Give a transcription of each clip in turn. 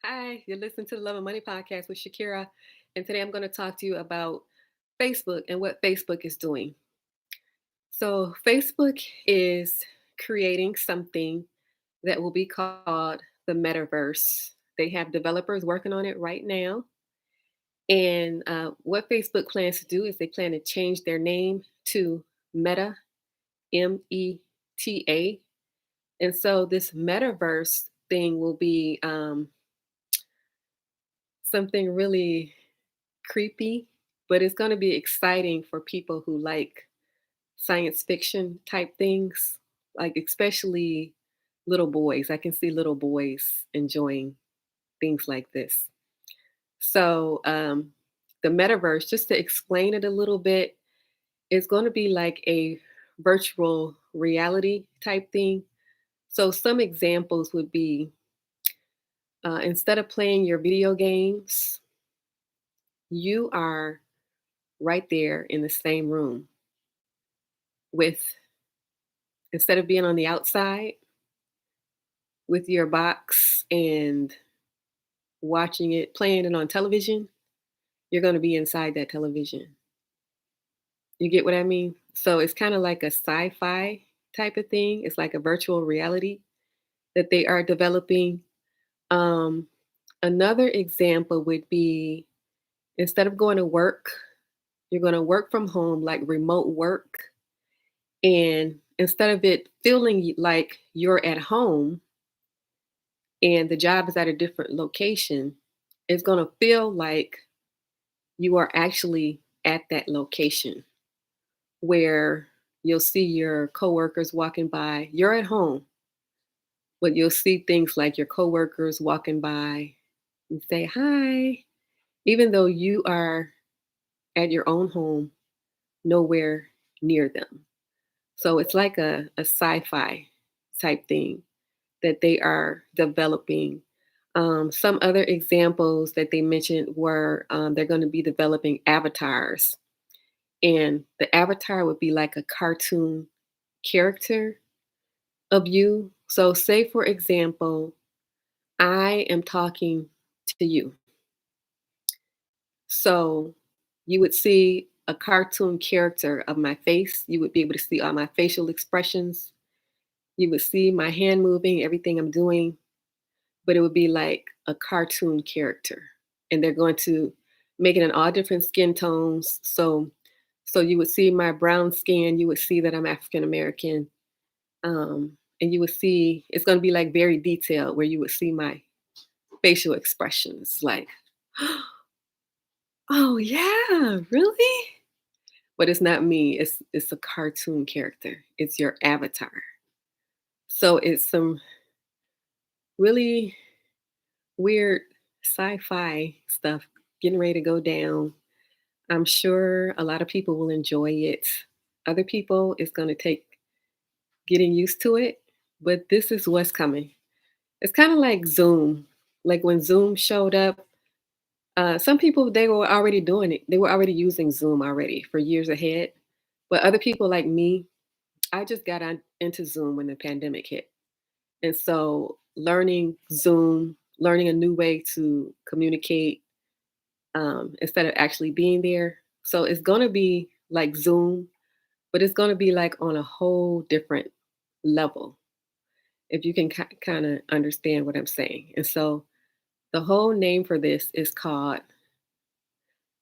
Hi, you're listening to the Love and Money podcast with Shakira. And today I'm going to talk to you about Facebook and what Facebook is doing. So, Facebook is creating something that will be called the Metaverse. They have developers working on it right now. And what Facebook plans to do is they plan to change their name to Meta, Meta. And so, this Metaverse thing will be something really creepy, but it's going to be exciting for people who like science fiction type things, like especially little boys. I can see little boys enjoying things like this. So, the metaverse, just to explain it a little bit, is going to be like a virtual reality type thing. So, some examples would be instead of playing your video games, you are right there in the same room with instead of being on the outside with your box and watching it, playing it on television, you're going to be inside that television. You get what I mean? So it's kind of like a sci fi type of thing. It's like a virtual reality that they are developing. Um, Another example would be instead of going to work, you're going to work from home, like remote work. And instead of it feeling like you're at home, and the job is at a different location, it's going to feel like you are actually at that location where you'll see your coworkers walking by. You're at home, but you'll see things like your coworkers walking by and say hi, even though you are at your own home, nowhere near them. So it's like a sci fi type thing that they are developing. Some other examples that they mentioned were they're going to be developing avatars, and the avatar would be like a cartoon character of you. So, say for example, I am talking to you. So, you would see a cartoon character of my face. You would be able to see all my facial expressions. You would see my hand moving, everything I'm doing, but it would be like a cartoon character. And they're going to make it in all different skin tones. So you would see my brown skin, you would see that I'm African American. And you would see it's going to be like very detailed where you would see my facial expressions like, oh yeah, really? But it's not me. It's a cartoon character. It's your avatar. So it's some really weird sci-fi stuff getting ready to go down. I'm sure a lot of people will enjoy it. Other people, it's going to take getting used to it, but this is what's coming. It's kind of like Zoom. Like when Zoom showed up, some people they were already doing it. They were already using Zoom already for years ahead. But other people like me, I just got into Zoom when the pandemic hit. And so learning Zoom, learning a new way to communicate instead of actually being there. So it's going to be like Zoom, but it's going to be like on a whole different level, if you can kind of understand what I'm saying. And so the whole name for this is called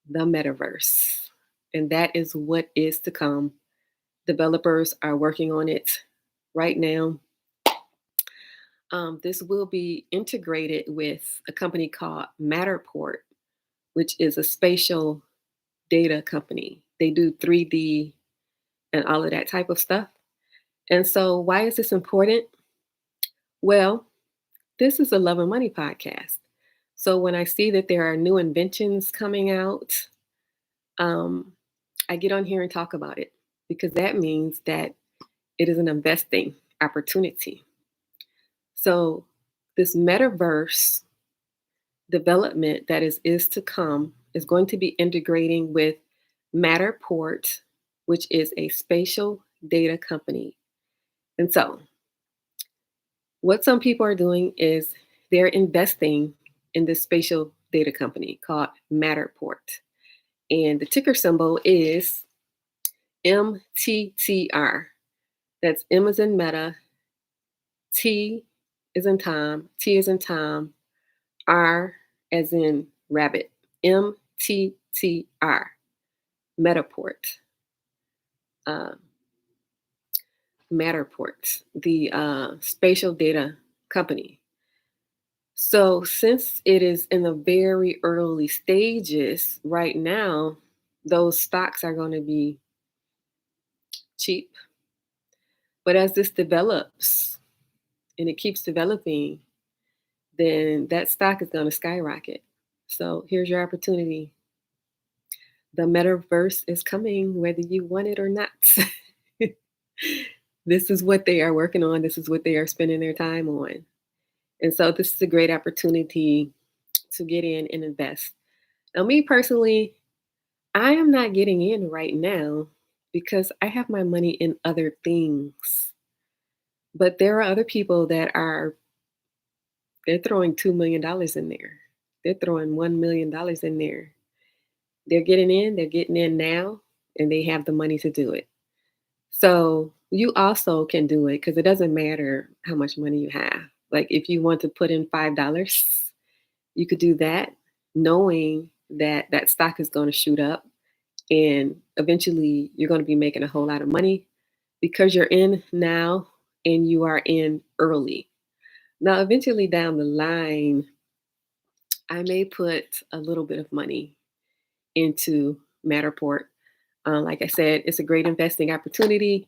the Metaverse. And that is what is to come. Developers are working on it right now. This will be integrated with a company called Matterport, which is a spatial data company. They do 3D and all of that type of stuff. And so, why is this important? Well, this is a Love and Money podcast. So, when I see that there are new inventions coming out, um, I get on here and talk about it because that means that it is an investing opportunity. So, this metaverse development that is to come is going to be integrating with Matterport, which is a spatial data company. And so, what some people are doing is they're investing in this spatial data company called Matterport. And the ticker symbol is MTTR. That's M as in Meta, T is in Tom, T is in Tom, R as in rabbit. MTTR. Metaport. Uh, Matterport, the spatial data company. So, since it is in the very early stages right now, those stocks are going to be cheap. But as this develops and it keeps developing, then that stock is going to skyrocket. So, here's your opportunity. The metaverse is coming, whether you want it or not. This is what they are working on, this is what they are spending their time on. And so, this is a great opportunity to get in and invest. Now, me personally, I am not getting in right now because I have my money in other things. But there are other people that they're throwing $2 million in there. They're throwing $1 million in there. They're getting in now, and they have the money to do it. So you also can do it because it doesn't matter how much money you have. Like if you want to put in $5, you could do that knowing that that stock is going to shoot up and eventually you're going to be making a whole lot of money because you're in now and you are in early. Now, eventually down the line, I may put a little bit of money into Matterport. Like I said, it's a great investing opportunity.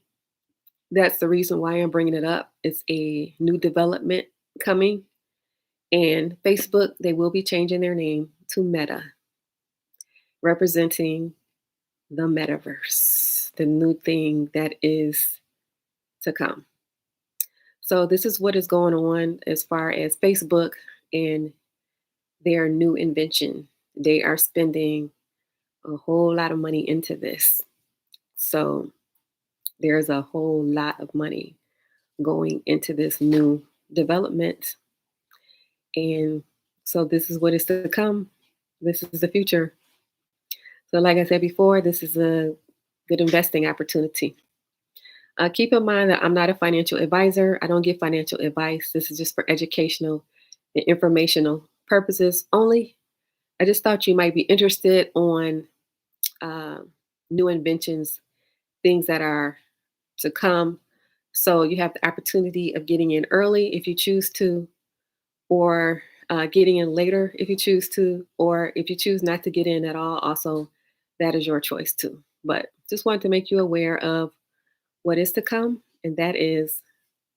That's the reason why I'm bringing it up. It's a new development coming. And Facebook, they will be changing their name to Meta, representing the metaverse, the new thing that is to come. So this is what is going on as far as Facebook and their new invention. They are spending a whole lot of money into this. So there's a whole lot of money going into this new development. And so this is what is to come. This is the future. So like I said before, this is a good investing opportunity. Keep in mind that I'm not a financial advisor. I don't give financial advice. This is just for educational and informational purposes only. I just thought you might be interested on uh, new inventions, things that are to come. So you have the opportunity of getting in early if you choose to, or getting in later if you choose to, or if you choose not to get in at all, also, that is your choice too. But just wanted to make you aware of what is to come, and that is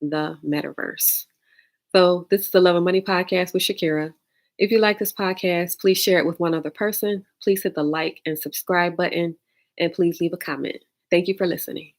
the metaverse. So, this is the Love and Money Podcast with Shakira. If you like this podcast, please share it with one other person. Please hit the like and subscribe button, and please leave a comment. Thank you for listening.